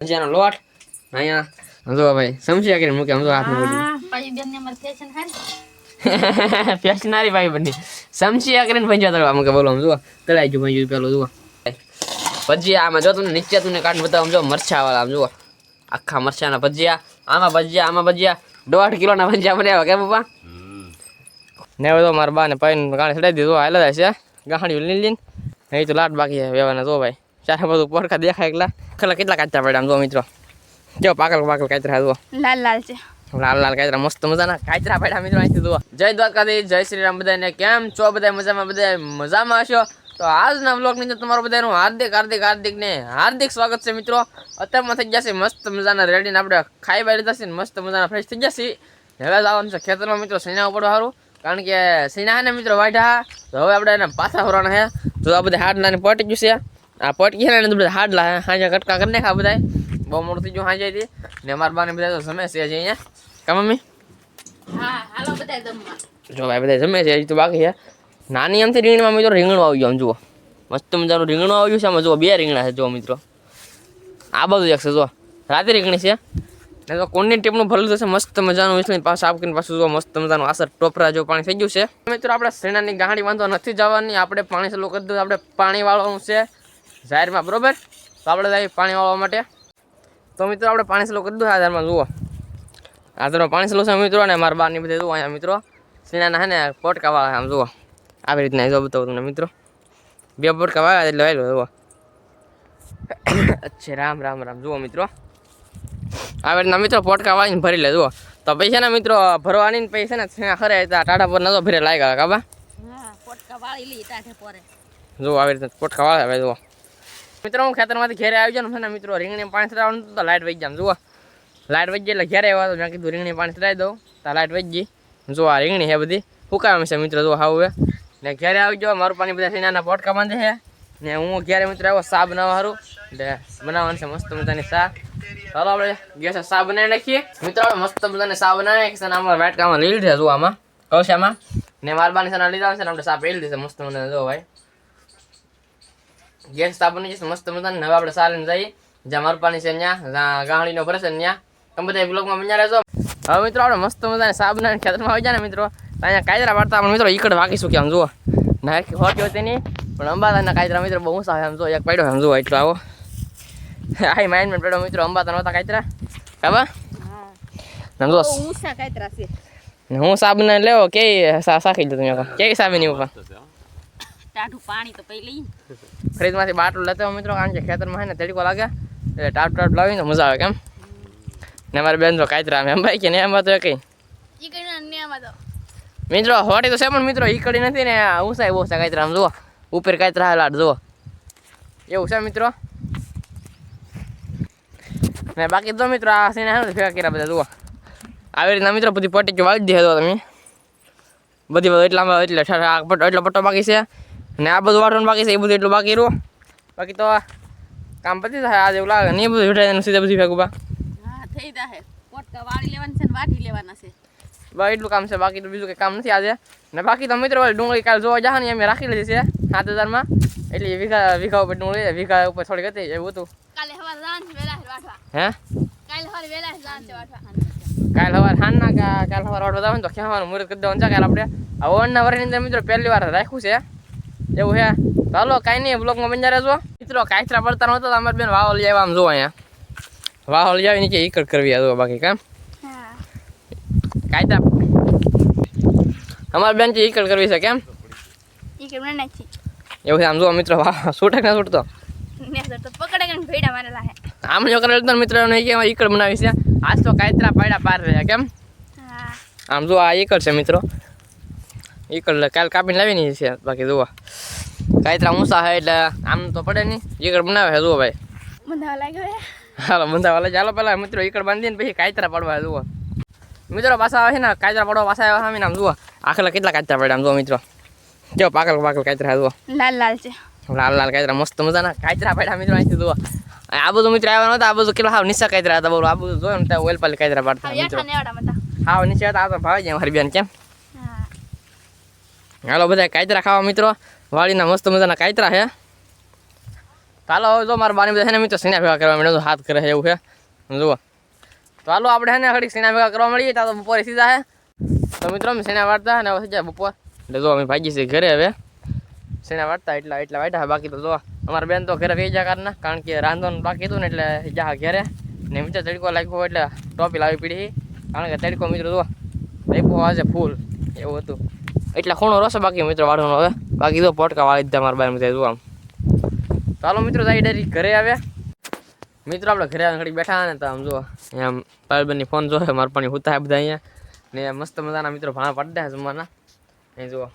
ભજીયાનો લોટ અહીંયા જો ભાઈ સમજ્યા કે મૂકે આમ તો હાથમાં બોલી ભાઈ બેન ને માર ફેશન હારી ફેશનારી ભાઈ બની સમજ્યા કરીને ભજીયા તળવા મૂકે બોલો આમ જો તળાઈ ગયું ભજીયું પેલું જુઓ ભજીયા આમાં જો તમને નીચે તમને કાઢ બતાવું જો મરચા વાળા આમ જુઓ આખા મરચાના ભજીયા આમાં ભજીયા 1.5 કિલોના ભજીયા બનાવ્યા કે પપ્પા ને હવે તો મારા બા ને પાઈને ગાણી ચડાવી દીધું હાલ જાય છે ગાંઠિયું લઈને એ તો લાટ બાકી છે વેવાના જો ભાઈ ચારે બધું પડખા દેખાય એકલા કેટલા કાચરા પડ્યા આમ જો મિત્રો કેવો પાકલ કાચરા જુઓ લાલ છે લાલ કાચરા મસ્ત મજાના કાચરા પડ્યા મિત્રો અહીંથી જુઓ જય દ્વારકાધીશ જય શ્રી રામ બધાને કેમ છો બધા મજામાં હશો તો આજના વ્લોગની અંદર તમારું બધાનું હાર્દિક સ્વાગત છે મિત્રો અત્યારમાં થઈ જશે મસ્ત મજાના રેડીને આપણે ખાઈ બાઈ લીધા છે મસ્ત મજાના ફ્રેશ થઈ જશે હવે જવાનું છે ખેતરમાં મિત્રો સીણા ઉપડવા સારું કારણ કે સીણા હે ને મિત્રો વાઢા તો હવે આપણે એને પાછા ફરવાના છે તો આ બધા હાડલાને પટી ગયું છે આ પટકી છે ને બધા હાડલા હે હાજે કટકા કરી નાખા બધા બહુ મોડું થઈ ગયું હાજેથી ને અમારા બાને બધા તો જમે છે હજી અહીંયા કા મમ્મી હા હાલો બધા જમવા જો ભાઈ બધા જમે છે હજી તો બાકી છે નાની આમથી રીંગણમાં મિત્રો રીંગણું આવી ગયું આમ જુઓ મસ્ત મજાનું રીંગણું આવ્યું છે આમાં જુઓ 2 રીંગણા છે જો મિત્રો આ બધું એક છે જો રાતે રીંગણી છે ને તો કોણની ટીપનું ભરેલું થશે મસ્ત મજાનું વિસલીને પાછું સાફ કરીને પાછું જો મસ્ત મજાનું આસર ટોપરા જો પાણી થઈ ગયું છે મિત્રો આપણે શેણાની ગાંડી વાંધો નથી જવાની આપણે પાણી ચાલુ કરી દીધું આપણે પાણી વાળવાનું છે જાહેરમાં બરોબર તો આપણે જાય પાણી વાળવા માટે તો મિત્રો આપણે પાણી ચાલુ કરી દીધું હાજરમાં જુઓ હાજરમાં પાણી ચાલુ છે મિત્રો ને મારા બારની બધે જુઓ અહીંયા મિત્રો શેણાના હે ને પોટકા વાળા આમ જુઓ આવી રીતના જો બતાવું તમને મિત્રો 2 પોટકા વાળા એટલે વાળો જુઓ અચ્છા રામ જુઓ મિત્રો આવી રીતના મિત્રો પોટકા વાળીને ભરી લે જુઓ તો પૈસા ને મિત્રો ભરવાની પૈસા ને ખરે ટાટા પર નતો ભરે લાગ્યા કાબા પોટકા વાળી લી ટાઢે પોરે જુઓ આવી રીતના પોટકા વાળા હવે જુઓ મિત્રો હું ખેતરમાંથી ઘેરે આવી જાઉં ને મિત્રો રીંગણી પાણી ચડાવવાનું તો લાઇટ વહી જામ જુઓ લાઇટ વહી ગઈ એટલે ઘેરે આવ્યા તો મેં કીધું રીંગણી પાણી ચડાવી દઉં તો લાઇટ વહી ગઈ જો આ રીંગણી છે બધી ફૂકાવે છે મિત્રો જો હાવ ને ઘેરે આવી જાઓ મારું પાણી બધા સીનાના પોટકા બાંધે છે ને હું ઘેરે મિત્રો આવ્યો સા બનાવવા સારું એટલે બનાવવાનું છે મસ્ત મજાની સા ચાલો આપણે ગેસે સા બનાવી નાખીએ મિત્રો આપણે મસ્ત મજાની સા બનાવી નાખીએ અને આમાં વાટકામાં લીલ છે જો આમાં કૌશામાં ને મારબાની સાના લીધા છે ને આપણે સા પેલી દીધે મસ્ત મજાને જો ભાઈ ગેસ સા બની જશે મસ્ત મજાને હવે આપણે સા લઈને જઈએ જ્યાં મારપાની છે ત્યાં ગાંઠીનો ભરે છે ત્યાં તમે બધા બ્લોગમાં બન્યા રહેજો હવે મિત્રો આપણે મસ્ત મજાને સા બનાવીને ખેતરમાં આવી જાય ને મિત્રો અહીંયા કાયદરા પાડતા આપણે મિત્રો ઈકડ વાગીશું કે આમ જુઓ ના હોટી હોતી નહીં પણ અંબાતાના કાયદરા મિત્રો બહુ ઊંચા આમ જો એક પડ્યો આમ જુઓ એટલો આવો આઈ માઇન્ડ પડ્યો મિત્રો અંબાતા નહોતા કાયદરા ખબર આમ જો ઊંચા કાતરા છે હું સાબુ ને લેવો કે સાખી દો તમે કેવી સાબી ની ઉપર ટાઢું પાણી તો પઈ લઈ ફ્રીજમાંથી બાટલો લેતો મિત્રો કારણ કે ખેતરમાં હે ને તડકો લાગે એટલે ટાટ લાવીને મજા આવે કેમ ને મારી બેન તો કાયદરા એમ ભાઈ કે ને એમ તો કઈ મિત્રો હોટી તો છે પણ મિત્રો ઈ કડી નથી ને ઊંચાઈ બહુ છે કાયતરા આમ જુઓ ઉપર કાયતરા લાટ જુઓ એવું છે મિત્રો ને બાકી તો મિત્રો આ સીને હે ભેગા કર્યા બધા જુઓ આવી રીતના મિત્રો બધી પટ્ટી વાળી દે તો તમે બધી એટલામાં એટલો પટ્ટો બાકી છે ને આ બધું વાટવાનું બાકી છે એ બધું એટલું બાકી રહ્યું બાકી તો કામ પતી થાય આજે એવું લાગે ને એ બધું ઉઠાઈ સીધા બધી ભેગું બા હા થઈ જાય પોટકા વાળી લેવાના છે ને વાટી લેવાના છે બસ એટલું કામ છે બાકી તો બીજું કંઈ કામ નથી આજે ને બાકી તો મિત્રો ડુંગળી કાલે જોવા જા ને અમે રાખી લીધી છે 7000માં એટલે વીઘા ઉપર ડુંગળી વીઘા ઉપર થોડીક હતી એવું હતું કાલે હવાર રાન વેલા વાટવા હે કાલે હવાર વેલા રાન વાટવા કાલે હવાર હાનના કાલે હવાર વાટવા જાવ ને તો ખેવાનું મુહૂર્ત કરી દેવાનું છે કાલે આપણે આ ઓવનના વરની અંદર મિત્રો પહેલી વાર રાખ્યું છે એવું છે ચાલો કાંઈ નહીં બ્લોગમાં બન્યા રહેજો મિત્રો કાયતરા પડતા નહોતો તો અમારી બેન વાહો લઈ આવ્યા આમ જોવા અહીંયા વાહો લઈ આવી નીચે ઈકડ કરવી આ બાકી કામ કાયદા અમારે બેન ઈકડ કરવી છે કેમ ઈકડ મને નાખી એવું છે આમ જો મિત્રો છૂટક ના છૂટતો પકડે કે ભેડા મારેલા હે આમ જો કરેલ મિત્રો નહીં કે ઈકડ બનાવી છે આજ તો કાયતરા પાડ્યા પાર રહ્યા કેમ આમ જો આ ઈકડ છે મિત્રો ઈકડ કાલ કાપીને લાવીને છે બાકી જુઓ કાયતરા ઊંચા છે એટલે આમ તો પડે નહીં ઈકડ બનાવે છે જુઓ ભાઈ બંધાવા લાગ્યો હાલો બંધાવા લાગે ચાલો પેલા મિત્રો ઈકડ બાંધીને પછી કાયતરા પડવા જુઓ મિત્રો પાછા આવે છે ને કાયતરા પડવા પાછા આવ્યા સામે આમ જુઓ આખલા કેટલા કાયતરા પડ્યા આમ જુઓ મિત્રો કેવો પાકલ કાયતરા જુઓ લાલ છે લાલ કાયતરા મસ્ત મજાના કાયતરા પડ્યા મિત્રો અહીંથી જુઓ આ બધું મિત્રો આવ્યા નહોતા આ બધું કેટલા હાવ નીચા કાયતરા હતા બોલો આ બધું જોયું ને ત્યાં ઓઇલ પાલી કાયતરા પાડતા મિત્રો હાવ નીચે હતા આ તો ભાવી જાય મારી બેન કેમ હાલો બધા કાયતરા ખાવા મિત્રો વાળીના મસ્ત મજાના કાયતરા છે ચાલો હવે જો મારા બાની બધા છે ને મિત્રો સીના ભેગા કરવા મળ્યો હાથ કરે છે એવું છે જુઓ. તો હાલો આપણે છે ને ઘડીક સીના ભેગા કરવા મળીએ ત્યાં તો બપોરે સીધા છે. તો મિત્રો અમે સીના વાળતા ને હવે જાય બપોર એટલે જો અમે ભાગી છીએ ઘરે હવે સીના વાળતા એટલા વાટ્યા. બાકી તો જો અમારા બેન તો ઘરે વહી જા કારણ કે રાંધવાનું બાકી હતું ને એટલે જા ઘરે ને મિત્રો તડકો લાગ્યો એટલે ટોપી લાવી પડી કારણ કે તડકો મિત્રો જો લઈપો આજે ફૂલ એવું હતું એટલે ખૂણો રોશે બાકી મિત્રો વાળવાનો હવે બાકી તો પોટકા વાળી દીધા મારા બાર બધા જો આમ. ચાલો મિત્રો જાય ડાયરેક્ટ ઘરે આવ્યા મિત્રો આપણે ઘરે ઘડી બેઠા ને તો આમ જુઓ એમ ભાઈબંધની ફોન જોવે મારા પાણી હુતા બધા અહીંયા ને મસ્ત મજાના મિત્રો ભાણા પાડી દે જમવાના. અહીં જુઓ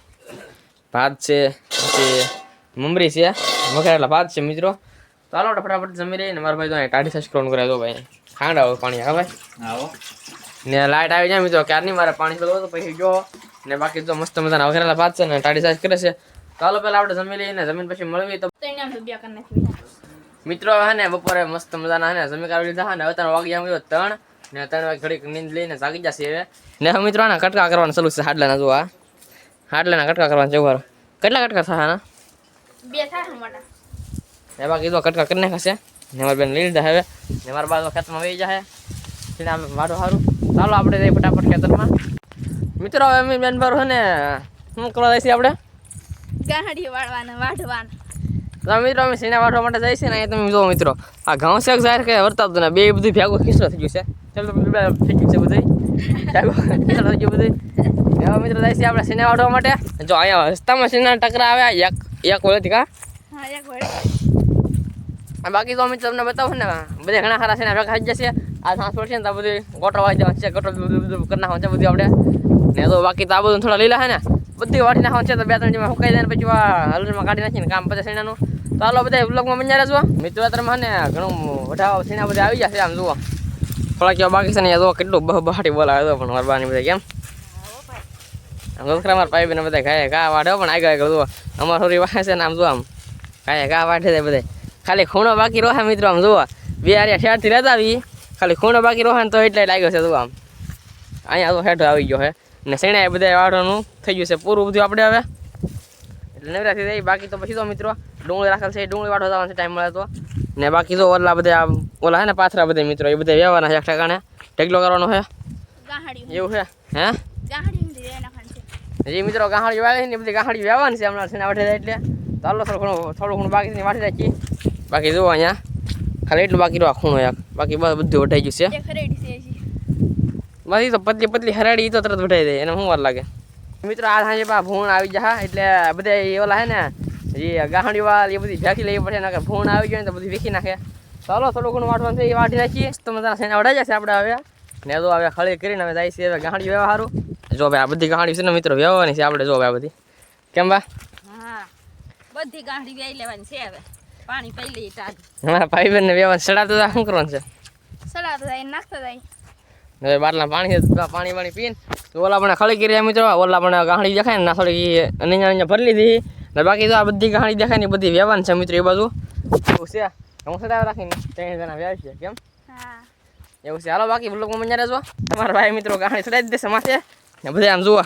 ભાત છે પછી મમરી છે વઘારેલા ભાત છે મિત્રો. ચાલો આપણે ફટાફટ જમી રહીએ ને મારા ભાઈ તો ટાઢી સાઈઝ ક્રોન કરે જો ભાઈ ખાંડ આવો પાણી હા ભાઈ આવો ને લાઇટ આવી જાય મિત્રો ક્યારની મારે પાણી તો પછી જો ને બાકી તો મસ્ત મજાના વઘારેલા ભાત છે ને ટાઢી સાઈઝ કરે છે. ચાલો પહેલાં આપણે જમી લઈએ ને જમીન પછી મળવી તો મિત્રો હે ને બપોરે મસ્ત મજાના હે ને જમી કાઢી લીધા ને હવે 3 વાગ્યા મળ્યો 3 ને 3 વાગે ઘડીક નીંદ લઈને જાગી જશે હવે ને હવે મિત્રો આના કટકા કરવાના ચાલુ છે હાડલાના જો આ હાડલાના કટકા કરવાના છે ઉપર કેટલા કટકા થાય આના 2 થાય મોટા ને બાકી તો કટકા કરી નાખશે ને મારા બેન લઈ લીધા હવે ને મારા બાજુ ખેતરમાં વહી જાય એટલે આમ વાડો સારું. ચાલો આપણે જઈએ ફટાફટ ખેતરમાં મિત્રો હવે અમે બેન બારું હે ને શું કરવા જઈશું આપણે ગાંહડી વાળવાના વાઢવાના. તો મિત્રો અમે સીણા વાઢવા માટે જાય છે ને અહીંયા તમે જુઓ મિત્રો આ ઘઉં શેક જાહેર કે વર્તાતું ને બે બધું ભેગું ખીસરો થઈ ગયું છે ચાલો થઈ ગયું છે બધું ભેગું ખીસરો થઈ ગયું બધું. એવા મિત્રો જાય છે આપણે સીણા વાઢવા માટે જો અહીંયા રસ્તામાં સીણા ટકરા આવ્યા એક વળેથી કા હા એક વડે બાકી તો અમે તમને બતાવું ને બધા ઘણા સારા સીણા ભેગા થઈ જશે આ ટ્રાન્સપોર્ટ છે ને તો બધું ગોટો વાળી જવાનું છે ગોટો બધું કરી નાખવાનું છે બધું આપણે ને તો બાકી તો આ બધું થોડા લીલા છે ને બધી વાટી નાખવાનું છે તો 2-3 જેમાં સુકાઈ જાય ને પછી હલરમાં કાઢી નાખીને કામ પછી સીણાનું. તો હાલો બધા બ્લોગમાં બન્યા રહેજો મિત્રો અત્યારમાં ને ઘણું વઢાવા સીણા બધા આવી જશે આમ જુઓ થોડા કેવા બાકી છે ને જો કેટલું બહાટી બોલાવે તો પણ મારા બાની બધા કેમ આમ દોખરા મારા ભાઈ બેન બધા ખાય ઘા વાઢે પણ આગળ જુઓ અમારે થોડી વાહે છે ને આમ જુઓ આમ ખાય ઘા વાઢે જાય બધા ખાલી ખૂણો બાકી રોહે મિત્રો આમ જુઓ 2 આર્યા ઠેરથી રહેતા આવી ખાલી ખૂણો બાકી રોહે ને તો એટલે લાગ્યો છે જુઓ આમ અહીંયા તો હેઠો આવી ગયો હે ને સીણા બધા વાઢવાનું થઈ ગયું છે પૂરું બધું આપણે હવે એટલે નવરાથી જાય. બાકી તો પછી તો મિત્રો ડુંગળી રાખેલ છે ડુંગળી વાળવા જવાનો છે ટાઈમ મળે તો ને બાકી તો ઓલા બધા ઓલા હે ને પાથરા બધા મિત્રો એ બધા વ્યવહારના છે એક ઠેકાણે ઢેકલો કરવાનો છે ગાંહડી એવું છે હે ગાંહડી દે નાખવાનું છે જે મિત્રો ગાંહડી વાળી ને બધી ગાંહડી વ્યવહારની છે હમણાં સીણા વાઢે જાય એટલે ચાલો થોડું ઘણું બાકી છે વાઢી રાખીએ. બાકી જુઓ અહીંયા ખાલી એટલું બાકી રહ્યો ખૂણો યાર બાકી બસ બધું વઢાઈ ગયું છે ખરેડી છે બસ તો પતલી હરાડી તો તરત વઢાઈ દે એને શું વાર લાગે મિત્રો આ સાંજે પા ભૂણ આવી જાય એટલે બધા ઓલા હે ને જે ગાંહડી વાળ એ બધી ભેંકી લેવી પડે ને ભૂણ આવી ગયો ને તો બધી વીખી નાખે. ચાલો થોડું ઘણું વાટવાનું છે એ વાટી નાખીએ તો મજા સેના વઢાઈ જશે આપણે હવે ને જો હવે ખળી કરીને હવે જાય છે હવે ગાંહડી વ્યવહાર સારું જો ભાઈ આ બધી ગાંહડી છે ને મિત્રો વ્યવહારની છે આપણે જો ભાઈ આ બધી કેમ બા હા બધી ગાંહડી વેઈ લેવાની છે હવે પાણી પી લઈએ ટાઢ મારા ભાઈ બેન ને વ્યવહાર સડાતો શું કરવાનું છે સડાતો જાય નાખતો જાય હવે બાટલા પાણી પીને તો ઓલા પણ ખળી કરી મિત્રો ઓલા પણ ગાંહડી દેખાય ને ના થોડી અહીંયા ભરી લીધી ને બાકી તો આ બધી ગાંહડી દેખાય ને બધી વ્યવહાર છે મિત્રો એ બાજુ એવું છે હું સડાવ રાખીને 3 જણા વ્યાજ છે કેમ હા એવું છે. હાલો બાકી બ્લોગમાં મજા રહેજો તમારા ભાઈ મિત્રો ગાંહડી સડાવી દેશે માથે ને બધા આમ જુઓ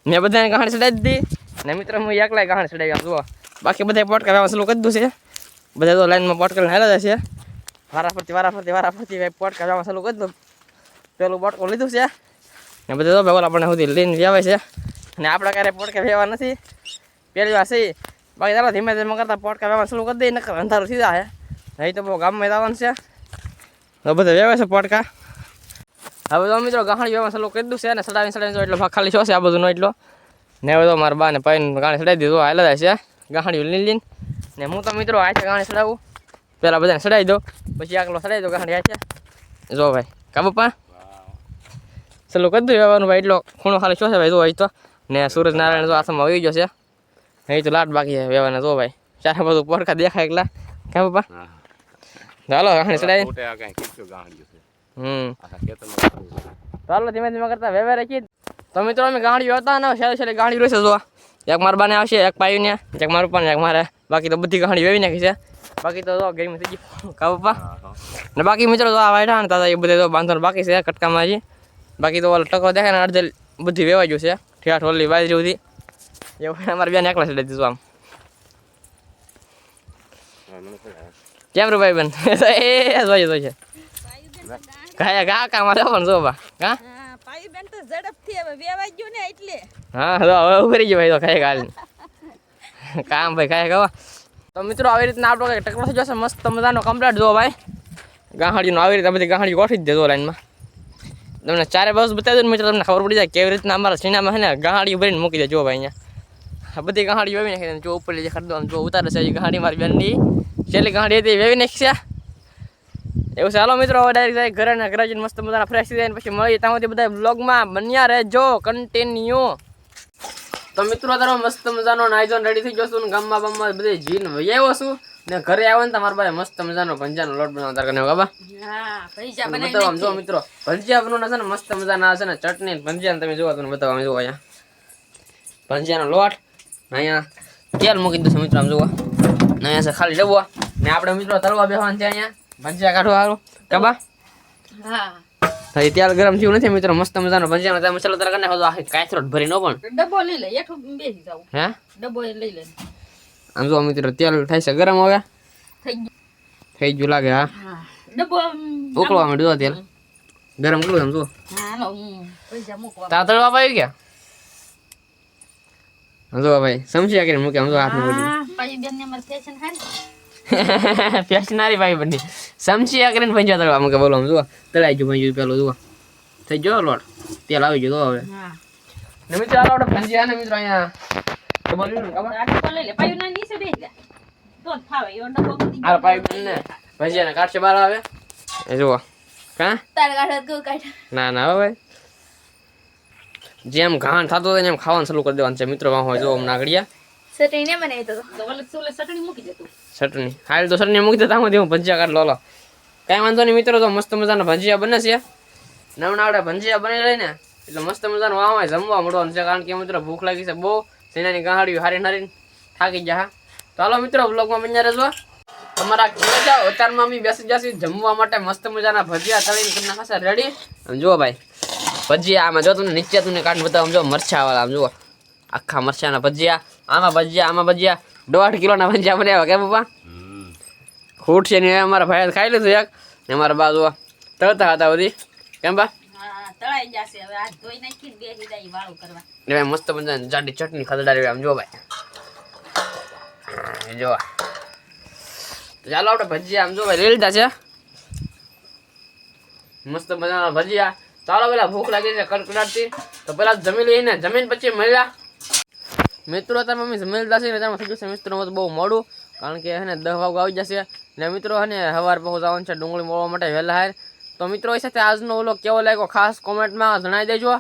મેં બધાને ગાંહડી સડાવી દીધી ને મિત્રો હું એકલાય ગાંહડી સડાવી આમ જુઓ બાકી બધા પોટકા વ્યવહાર ચાલુ કરી દીધું છે બધા તો લાઈનમાં પોટકા હાલ્યા જશે વારાફરતી ભાઈ પોટકા વ્યવહાર ચાલુ કરી દો પેલું પોટકો લીધું છે ને બધા તો ભાઈ આપણને સુધી લઈને વ્યવહાર છે અને આપણે ક્યારે પોટકા વ્યવહાર નથી પહેલી વાર છે બાકી ચાલો ધીમે ધીમે કરતા પોટકા વ્યવહાર ચાલુ કરી દઈએ નકર અંધારું સીધા છે અહીં તો બહુ ગામમાં જવાનું છે તો બધા વ્યવહાર છે પોટકા હવે તો મિત્રો ગાંહડી વ્યવહાર ચાલુ કરી દીધું છે ને સડાવીને એટલો ભાગ ખાલી છો છે આ બધું નો એટલો ને હવે તો મારા બાને પાઈને ગાંહડી સડાવી દીધું હાલ જાય છે ગાંહડી લઈને ને હું તો મિત્રો હાથે ગાંહડી સડાવું પહેલાં બધાને સડાવી દો પછી આગલો સડાવી દો ગાંહડી હાથે જો ભાઈ કા પપ્પા ચાલો કરી દઉં વ્યવહારનું ભાઈ એટલો ખૂણો ખાલી શું છે ભાઈ જો અહીં તો ને સૂરજ નારાયણ જો આસામાં આવી ગયો છે અહીં તો લાટ બાકી છે વ્યવહારને જો ભાઈ ચારે બધું પોરકા દેખાય એકલા કા પપ્પા ચાલો ગાંહડી સડાવી ચાલો ધીમે ધીમે કરતા વ્યવહાર રાખીએ તો મિત્રો અમે ગાંહડી હતા ને છેલ્લે ગાંહડી રહેશે જો એક મારા બાને આવશે એક પાયુને એક મારું પણ એક મારે બાકી તો બધી ગાંહડી વેવી નાખી છે બાકી તો જો ગરમી થઈ ગઈ કા પપ્પા ને બાકી મિત્રો તો આ વાયડા ને દાદા એ બધે તો બાંધવાનું બાકી છે કટકામાં હજી બાકી તો ઓલો ટકો દેખાય ને અડધે બધી વેવાઈ ગયું છે ઠેઠ ઓલી બાજરી સુધી એવું અમારે બેન એકલા ચડી દીધું આમ કેમ રે ભાઈ બેન એ જોઈએ કાયા ગા કામ પણ જો બા હા હા પાયુબેન તો ઝડપથી હવે વેવાઈ ગયું ને એટલે હા હવે ઉભરી ગયો ભાઈ તો ખાય ગાલ કામ ભાઈ ખાય ગવા તો મિત્રો આવી રીતના આપણો ટકરો થઈ જશે મસ્ત મજાનો કમ્પ્લીટ જો ભાઈ ગાહડીનો આવી રીતે બધી ગાહડી ગોઠવી જ દેજો લાઈનમાં તમને ચારે બસ બતાવી દો મિત્રો તમને ખબર પડી જાય કેવી રીતના અમારા સીનામાં છે ને ગાહડી ભરીને મૂકી દેજો ભાઈ અહીંયા આ બધી ગાહડી વેવી નાખી જો ઉપર જે ખરીદો જો ઉતારે છે એ ગાહડી મારી બેનની છેલ્લી ગાહડી હતી વેવી નાખી છે એવું ચાલો મિત્રો હવે ડાયરેક્ટ જાય ઘરે ને ઘરે જઈને મસ્ત મજાના ફ્રેશ થઈ જાય પછી મળીએ ત્યાં સુધી બધા બ્લોગમાં બન્યા રહેજો કન્ટિન્યુ તો મિત્રો તારો મસ્ત મજાનો નાઈઝોન રેડી થઈ ગયો છું ને ગામમાં બામમાં બધે જીન વહી આવ્યો છું ને ઘરે આવ્યો ને તમારા પાસે મસ્ત મજાનો ભંજાનો લોટ બનાવતા કરીને બાબા હા પૈસા બનાવી બતાવો જો મિત્રો ભંજિયા બનાવવાના છે ને મસ્ત મજાના છે ને ચટણી ભંજિયા તમે જોવા તમને બતાવવા જોવો અહીંયા ભંજિયાનો લોટ અહીંયા તેલ મૂકી દઉં મિત્રો આમ જોવો ને અહીંયા છે ખાલી ડબ્બો ને આપણે મિત્રો તળવા બેસવાનું છે અહીંયા ભંજિયા કાઢવા સારું કબા હા હા તેલ ગરમ થયું નથી મિત્રો મસ્ત મજાનો ભંજિયાનો તમે મસાલો તરકા નાખો તો આખી કાચરોટ ભરી નો પણ ડબ્બો લઈ લે એઠું બેસી જાવ હે ડબ્બો લઈ લે આમ જો મિત્રો તેલ થાય છે ગરમ હવે થઈ ગયું લાગે હા ડબ્બો ઉકળવા માંડ્યું તેલ ગરમ કરું આમ જો હા લો પૈસા મૂકવા તા તળવા આવી ગયા આમ જો ભાઈ સમસ્યા કરીને મૂકે આમ જો હાથમાં બધું પાયુબેન ને અમાર ફેશન હારી ફેશનારી ભાઈ બની સમસ્યા કરીને પંજા તળવા મૂકે બોલો આમ જો તળાઈ ગયું પંજું પેલો જુઓ થઈ ગયો લોટ તેલ આવી ગયું હવે હા ને મિત્રો આ આપણે ભંજિયા ને મિત્રો અહીંયા તો બોલ્યું ને ખબર આ ડબ્બો લઈ લે પાયુ ના નીચે બેસી લે તો જ ફાવે એવો ડબ્બો બધી આ ભાઈ બનને ભંજિયા ને કાઢશે બહાર આવે એ જુઓ કા તાર કાઢ કો કાઢ ના ના હવે જેમ ઘાણ થતો હોય ને એમ ખાવાનું ચાલુ કરી દેવાનું છે મિત્રો હોય જો નાગડિયા ચટણી ને બનાવી તો ઓલે સોલે ચટણી મૂકી દે તું ચટણી હાલ તો ચટણી મૂકી દેતા હું ભંજિયા કાઢ લો કાંઈ વાંધો નહીં મિત્રો તો મસ્ત મજાના ભંજિયા બને છે નવના આપણે ભંજિયા બની લઈને એટલે મસ્ત મજાનું વાવા જમવા મળવાનું છે કારણ કે મિત્રો ભૂખ લાગી છે બહુ સેનાની ગાહડી હારી હારીને થાકી ગયા તો હાલો મિત્રો બ્લોગમાં બન્યા રહેજો તમારા ઘરે જાઓ અત્યારમાં અમે બેસી જશે જમવા માટે મસ્ત મજાના ભજીયા તળીને તમને ખાસા રેડી આમ જુઓ ભાઈ ભજીયા આમાં જો તમને નીચે તમને કાઢીને બતાવો જો મરચા વાળા આમ જુઓ આખા મરચાના ભજીયા આમાં ભજીયા 1.5 કિલોના ભજીયા બનાવ્યા કે પપ્પા ખૂટ છે ને અમારા ભાઈ ખાઈ લીધું એક ને અમારા બાજુ તળતા હતા બધી કેમ બા હા તળાઈ જશે હવે આ ધોઈ નાખી બેસી જાય વાળું કરવા ભાઈ મસ્ત મજાની જાડી ચટણી ખદડાવી આમ જો ભાઈ જો ચાલો આપણે ભજીયા આમ જો ભાઈ લઈ લીધા છે મસ્ત મજાના ભજીયા ચાલો પેલા ભૂખ લાગી છે કડકડાટથી તો પેલા જમી લઈને જમીન પછી મળ્યા મિત્રો તમે મમ્મી જમી લીધા છે ને તમે થઈ જશે મિત્રો બહુ મોડું કારણ કે એને 10 વાગે આવી જશે ને મિત્રો હે ને સવાર પહોંચવાનું છે ડુંગળી મોળવા માટે વહેલા હાર તો મિત્રો એ સાથે આજનો વ્લોગ કેવો લાગ્યો ખાસ કોમેન્ટમાં જણાવી દેજો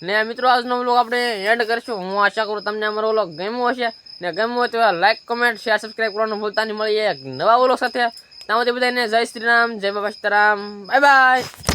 ને મિત્રો આજનો વ્લોગ આપણે એન્ડ કરીશું હું આશા કરું તમને અમારો વ્લોગ ગમ્યો હશે ને ગમ્યો હોય તો લાઈક કમેન્ટ શેર સબસ્ક્રાઈબ કરવાનું ભૂલતા નહીં મળીએ એક નવા વ્લોગ સાથે ત્યાં સુધી બધાને જય શ્રી રામ જય બાબા સીતારામ બાય બાય